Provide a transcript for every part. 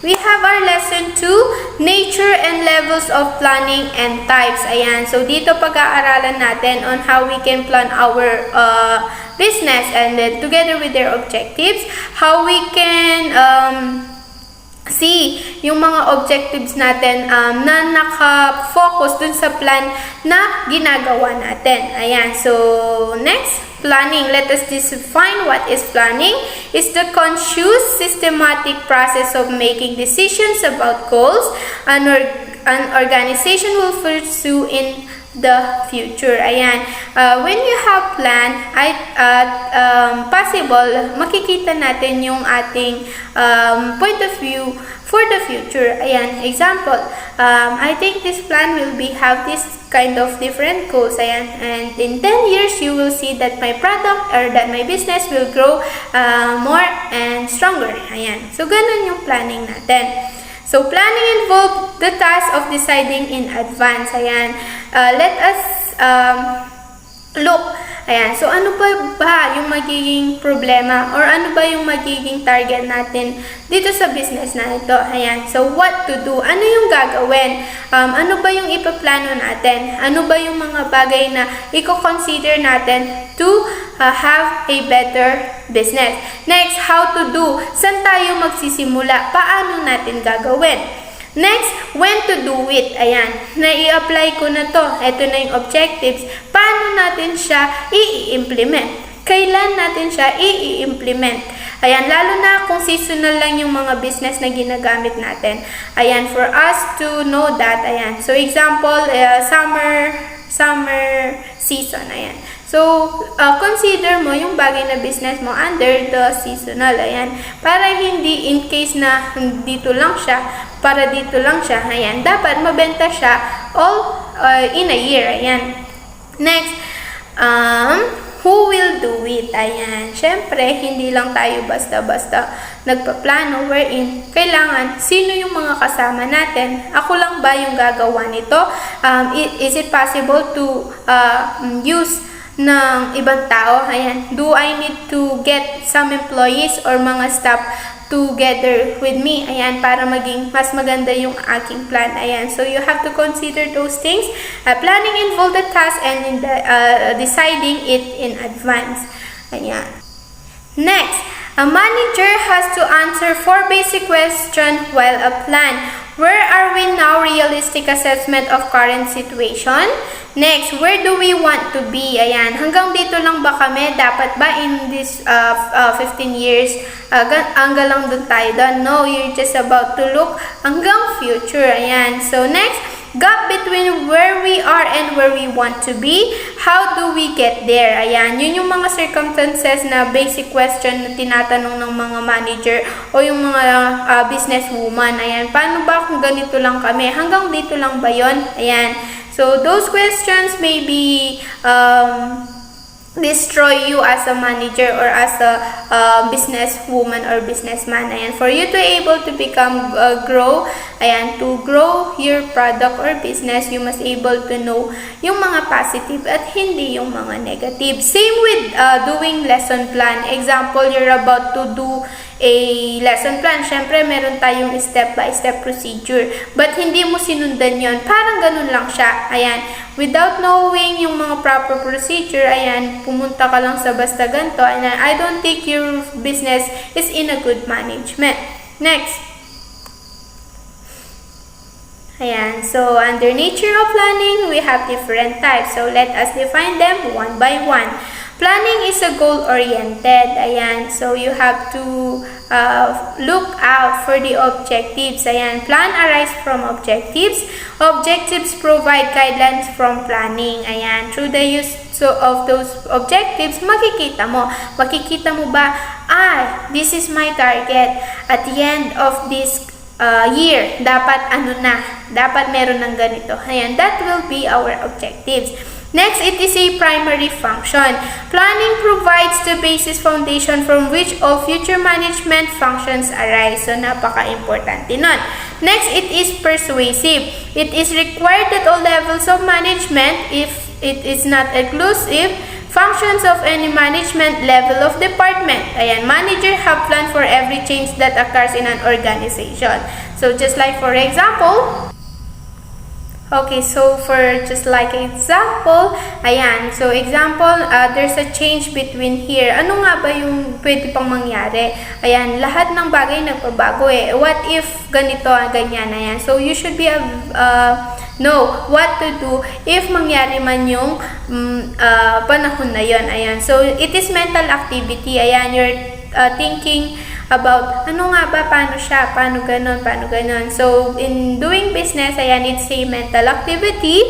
We have our lesson 2, nature and levels of planning and types. Ayan. So, dito pag-aaralan natin on how we can plan our business and then together with their objectives, how we can see yung mga objectives natin na naka-focus dun sa plan na ginagawa natin. Ayan. So, next. Planning. Let us define what is planning. It's the conscious, systematic process of making decisions about goals an organization will pursue in the future. Ayan. When you have plan, possible, makikita natin yung ating point of view for the future. Ayan. Example, I think this plan will have this kind of different goals. Ayan. And in 10 years, you will see that my product or that my business will grow more and stronger. Ayan. So, ganun yung planning natin. So, planning involves the task of deciding in advance. Ayan. Let us look. Ayan. So, ano ba yung magiging problema or ano ba yung magiging target natin dito sa business na ito? Ayan. So, what to do? Ano yung gagawin? Ano ba yung ipaplano natin? Ano ba yung mga bagay na i-consider natin to have a better business? Next, how to do? Saan tayo magsisimula? Paano natin gagawin? Next, when to do it. Ayan, na-i-apply ko na to. Ito na yung objectives. Paano natin siya i-implement? Kailan natin siya i-implement? Ayan, lalo na kung seasonal lang yung mga business na ginagamit natin. Ayan, for us to know that. Ayan, so example, summer season. Ayan. So, consider mo yung bagay na business mo under the seasonal. Ayan. Para hindi in case na dito lang siya, para dito lang siya. Ayan. Dapat mabenta siya all in a year. Ayan. Next, who will do it? Ayan. Siyempre, hindi lang tayo basta-basta nagpaplano wherein kailangan sino yung mga kasama natin. Ako lang ba yung gagawa nito? Is it possible to use ng ibang tao? Ayan. Do I need to get some employees or mga staff together with me? Ayan. Para maging mas maganda yung aking plan. Ayan. So, you have to consider those things. Planning involves the task and in the, deciding it in advance. Ayan. Next, a manager has to answer 4 basic questions while a plan. Where are we now? Realistic assessment of current situation. Next, where do we want to be? Ayan, hanggang dito lang ba kami? Dapat ba in this 15 years, hanggang lang dun tayo doon? No, you're just about to look hanggang future. Ayan, so next, gap between where we are and where we want to be. How do we get there? Ayan, yun yung mga circumstances na basic question na tinatanong ng mga manager o yung mga businesswoman. Ayan, paano ba kung ganito lang kami? Hanggang dito lang ba yun? Ayan. So, those questions may be destroy you as a manager or as a businesswoman or businessman. Ayan, for you to able to become grow, ayan, to grow your product or business, you must able to know yung mga positive at hindi yung mga negative. Same with doing lesson plan. Example, you're about to do a lesson plan. Syempre, meron tayong step-by-step procedure. But hindi mo sinundan yon. Parang ganun lang siya. Ayan. Without knowing yung mga proper procedure, ayan, pumunta ka lang sa basta ganito. And I don't think your business is in a good management. Next. Ayan. So, under nature of planning, we have different types. So, let us define them one by one. Planning is a goal-oriented. Ayan. So, you have to look out for the objectives. Ayan. Plan arises from objectives. Objectives provide guidelines from planning. Ayan. Through the use of those objectives, makikita mo. Makikita mo ba, this is my target. At the end of this year, dapat ano na? Dapat meron ng ganito. Ayan. That will be our objectives. Next, it is a primary function. Planning provides the basis foundation from which all future management functions arise. So, napaka-importante nun. Next, it is persuasive. It is required that all levels of management, if it is not exclusive, Functions of any management level of department. Ayan, manager have plan for every change that occurs in an organization. So just like for example, okay, so for just like example, ayan, so example, there's a change between here. Ano nga ba yung pwede pang mangyari? Ayan, lahat ng bagay nagpabago eh. What if ganito, ganyan, ayan. So you should be know what to do if mangyari man yung panahon na yon. Ayan, so it is mental activity. Ayan, you're thinking about ano nga ba, paano siya, paano ganon. So, in doing business, ayan, it's a mental activity.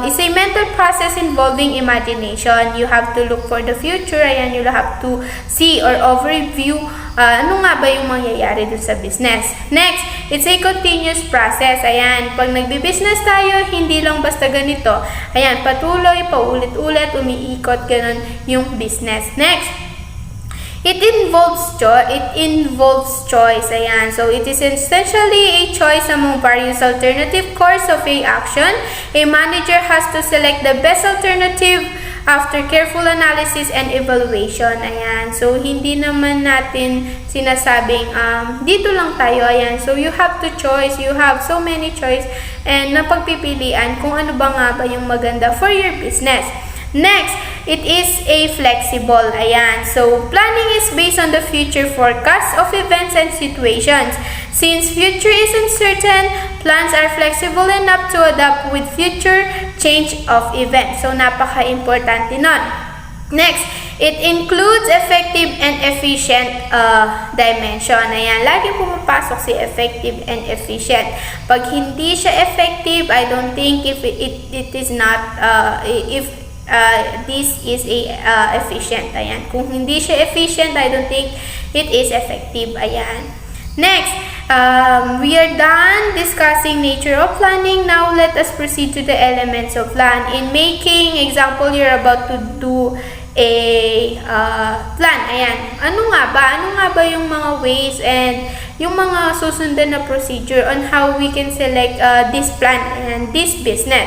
It's a mental process involving imagination. You have to look for the future, ayan, you have to see or overview ano nga ba yung mangyayari dun sa business. Next, it's a continuous process. Ayan, pag nagbi-business tayo, hindi lang basta ganito. Ayan, patuloy, paulit-ulit, umiikot, ganon yung business. Next, it involves choice. Ayan. So, it is essentially a choice among various alternative course of a action. A manager has to select the best alternative after careful analysis and evaluation. Ayan. So, hindi naman natin sinasabing, dito lang tayo. Ayan. So, you have to choice. You have so many choice and napagpipilian kung ano ba nga ba yung maganda for your business. Next, it is a flexible. Ayan. So, planning is based on the future forecast of events and situations. Since future is uncertain, plans are flexible enough to adapt with future change of events. So, napaka-importante nun. Next, it includes effective and efficient dimension. Ayan, laging pumapasok si effective and efficient. Pag hindi siya effective, I don't think if it is not, this is a efficient. Ayan. Kung hindi siya efficient, I don't think it is effective. Ayan. Next, we are done discussing nature of planning. Now, let us proceed to the elements of plan. In making example, you're about to do a plan. Ayan. Ano nga ba yung mga ways and yung mga susundan na procedure on how we can select this plan and this business?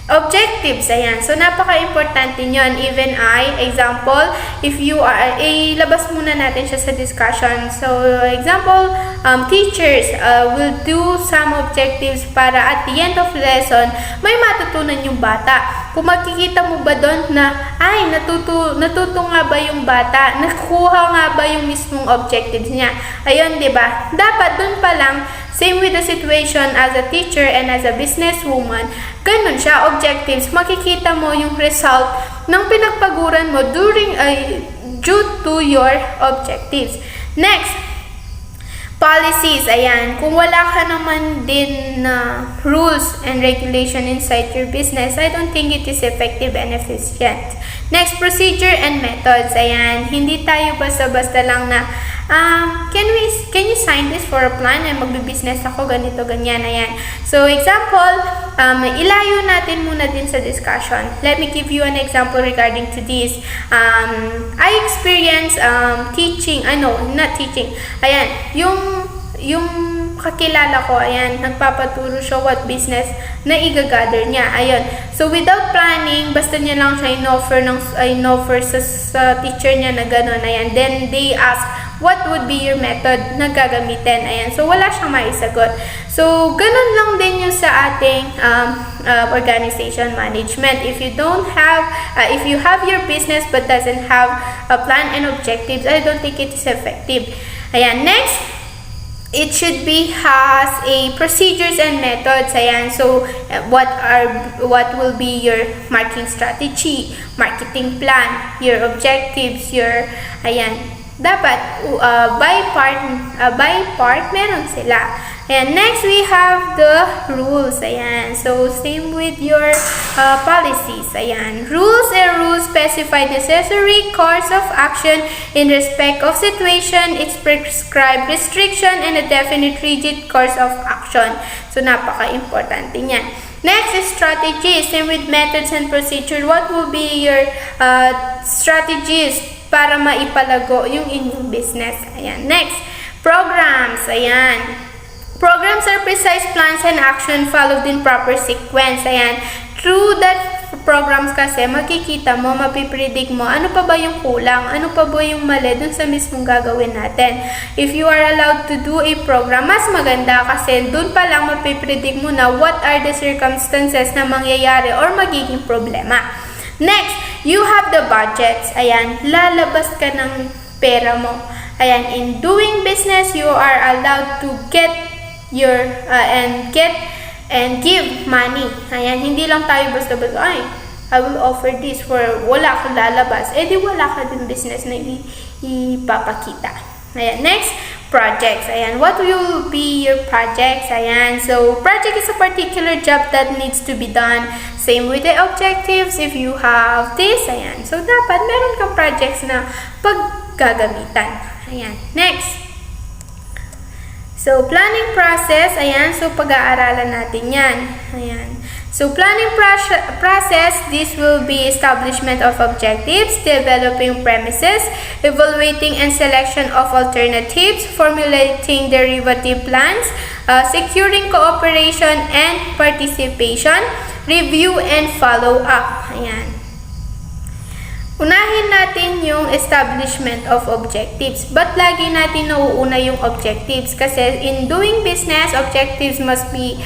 Objectives, ayan. So, napaka-importante nyon. Even example, if you are, labas muna natin siya sa discussion. So, example, teachers will do some objectives para at the end of lesson, may matutunan yung bata. Kung makikita mo ba doon na, natuto nga ba yung bata? Nakuha nga ba yung mismong objectives niya? Ayun, di ba? Dapat doon pa lang, same with the situation as a teacher and as a businesswoman, ganun siya, objectives. Makikita mo yung result ng pinagpaguran mo due to your objectives. Next, policies. Ayan, kung wala ka naman din na rules and regulation inside your business, I don't think it is effective and efficient. Next, procedure and methods. Ayan, hindi tayo basta-basta lang na can you sign this for a plan and magbi-business ako ganito ganyan. Ayan. So example, ilayo natin muna din sa discussion. Let me give you an example regarding to this. I experienced not teaching. Ayan, yung kakilala ko, ayan, nagpapaturo siya what business na i-gather niya. Ayun. So, without planning, basta niya lang siya in-offer sa teacher niya na gano'n. Ayan. Then, they ask, what would be your method na gagamitin? Ayan. So, wala siyang maisagot. So, ganun lang din yung sa ating organization management. If you have your business but doesn't have a plan and objectives, I don't think it is effective. Ayan. Next, it should has a procedures and methods. Ayan. So, what will be your marketing strategy, marketing plan, your objectives, dapat by part meron sila. And next, we have the rules. Ayan. So, same with your policies. Ayan. Rules specify necessary course of action in respect of situation, its prescribed restriction, and a definite rigid course of action. So, napaka-importante niyan. Next is strategy. Same with methods and procedure. What will be your strategies para maipalago yung inyong business? Ayan. Next, programs. Ayan. Programs are precise plans and action followed in proper sequence. Ayan. Through that programs kasi, makikita mo, mapipredict mo, ano pa ba yung kulang, ano pa ba yung mali dun sa mismong gagawin natin. If you are allowed to do a program, mas maganda kasi dun pa lang mapipredict mo na what are the circumstances na mangyayari or magiging problema. Next, you have the budgets. Ayan, lalabas ka ng pera mo. Ayan, in doing business, you are allowed to get your, and give money. Ayan, hindi lang tayo basta-basta, ay, I will offer this for wala kang lalabas. Eh di wala ka din business na ipapakita. Ayan, next, projects. Ayan, what will be your projects? Ayan, so project is a particular job that needs to be done. Same with the objectives. If you have this, ayan, so dapat meron kang projects na paggagamitan. Ayan, next. So, planning process, ayan, so pag-aaralan natin yan. Ayan. So, planning process, this will be establishment of objectives, developing premises, evaluating and selection of alternatives, formulating derivative plans, securing cooperation and participation, review and follow up. Ayan. Unahin natin yung establishment of objectives. But lagi natin nauuna yung objectives? Kasi in doing business, objectives must be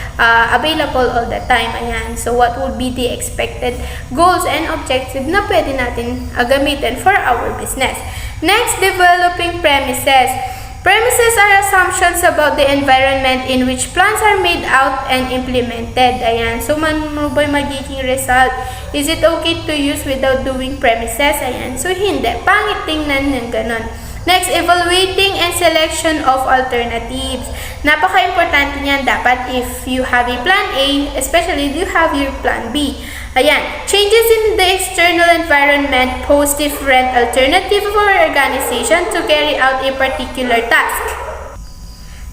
available all the time. Ayan. So, what would be the expected goals and objectives na pwede natin gamitin for our business? Next, developing premises. Premises are assumptions about the environment in which plans are made out and implemented. Ayan. So, ano ba yung magiging result? Is it okay to use without doing premises? Ayan. So, hindi. Pangit tingnan ng ganon. Next, evaluating and selection of alternatives. Napaka-importante niyan. Dapat if you have a plan A, especially if you have your plan B. Ayan. Changes in the external environment pose different alternatives for organization to carry out a particular task.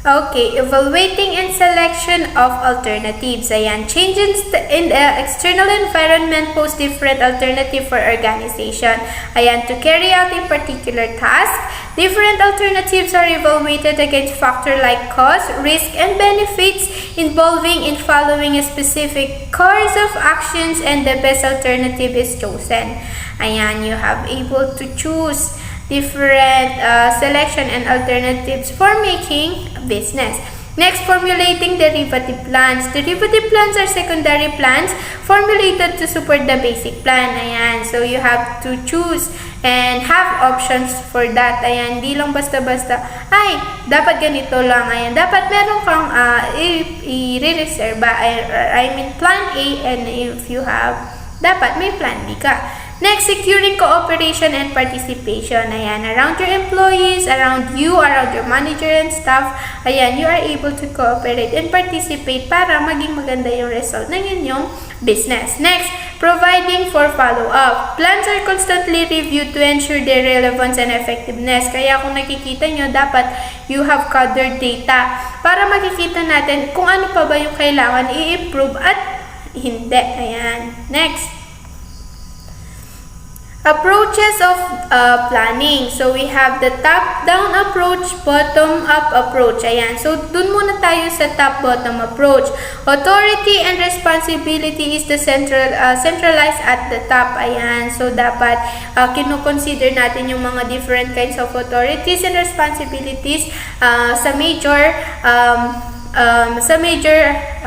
Okay, evaluating and selection of alternatives. Ayan, changes in the external environment pose different alternative for organization. Ayan, to carry out a particular task, different alternatives are evaluated against factors like cost, risk, and benefits involving in following a specific course of actions, and the best alternative is chosen. Ayan, you have able to choose different selection and alternatives for making business. Next, formulating derivative plans. Derivative plans are secondary plans formulated to support the basic plan. Ayan, so you have to choose and have options for that. Ayan, di lang basta-basta, ay, dapat ganito lang. Ayan, dapat meron kang i-reserve. I mean, plan A, and if you have, dapat may plan B ka. Next, securing cooperation and participation. Ayan, around your employees, around you, around your manager and staff, ayan, you are able to cooperate and participate para maging maganda yung result ng inyong business. Next, providing for follow-up. Plans are constantly reviewed to ensure their relevance and effectiveness. Kaya kung nakikita nyo, dapat you have gathered data para makikita natin kung ano pa ba yung kailangan i-improve at hindi. Ayan. Next, approaches of planning. So, we have the top-down approach, bottom-up approach. Ayan. So, dun muna tayo sa top-bottom approach. Authority and responsibility is the centralized at the top. Ayan. So, dapat kino-consider natin yung mga different kinds of authorities and responsibilities sa major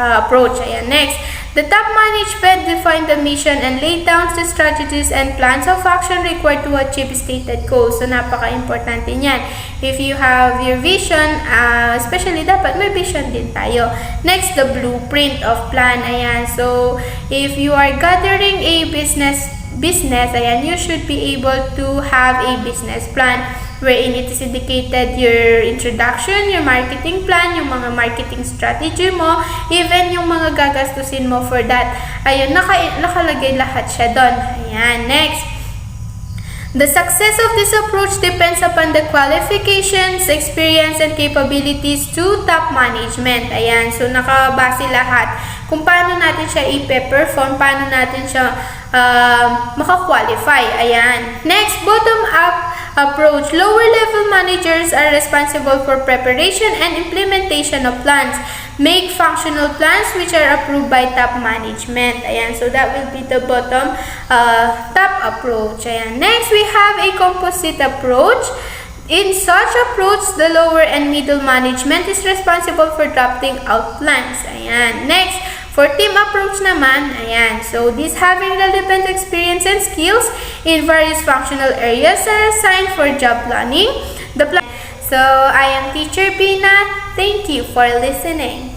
approach. Ayan. Next, the top management define the mission and lay down the strategies and plans of action required to achieve stated goals. So, napaka-importante niyan. If you have your vision, especially dapat may vision din tayo. Next, the blueprint of plan. Ayan. So, if you are gathering a business, ayan, you should be able to have a business plan wherein it is indicated your introduction, your marketing plan, yung mga marketing strategy mo, even yung mga gagastusin mo for that. Ayun, nakalagay lahat siya doon. Ayan, next. The success of this approach depends upon the qualifications, experience, and capabilities to top management. Ayan, so nakabase lahat kung paano natin siya i-perform, paano natin siya maka-qualify. Ayan. Next, bottom-up approach. Lower level managers are responsible for preparation and implementation of plans. make functional plans which are approved by top management. Ayan, so that will be the bottom top approach. Ayan. Next, we have a composite approach. In such approach, the lower and middle management is responsible for drafting out plans. Ayan. Next, for team approach naman, ayan. So, these having relevant experience and skills in various functional areas are assigned for job planning. So, I am Teacher Bina. Thank you for listening.